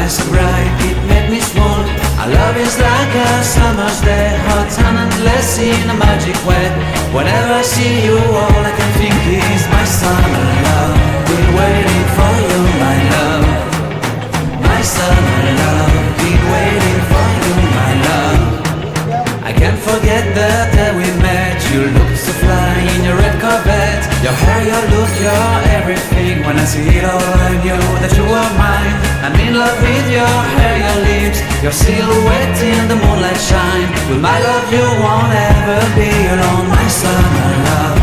eyes so bright, it made me swoon. Our love is like a summer's day, hot and endless in a magic way. Whenever I see you, all I can think is my summer love. Been waiting for you, my love. My summer love, been waiting for you, my love. I can't forget the day we met. You looked so fly in your red Corvette. Your hair, your look, your everything. When I see it all, I knew that you were mine. I'm in love with your hair, your lips, your silhouette in the moonlight shine. With my love, you won't ever be alone, my summer love.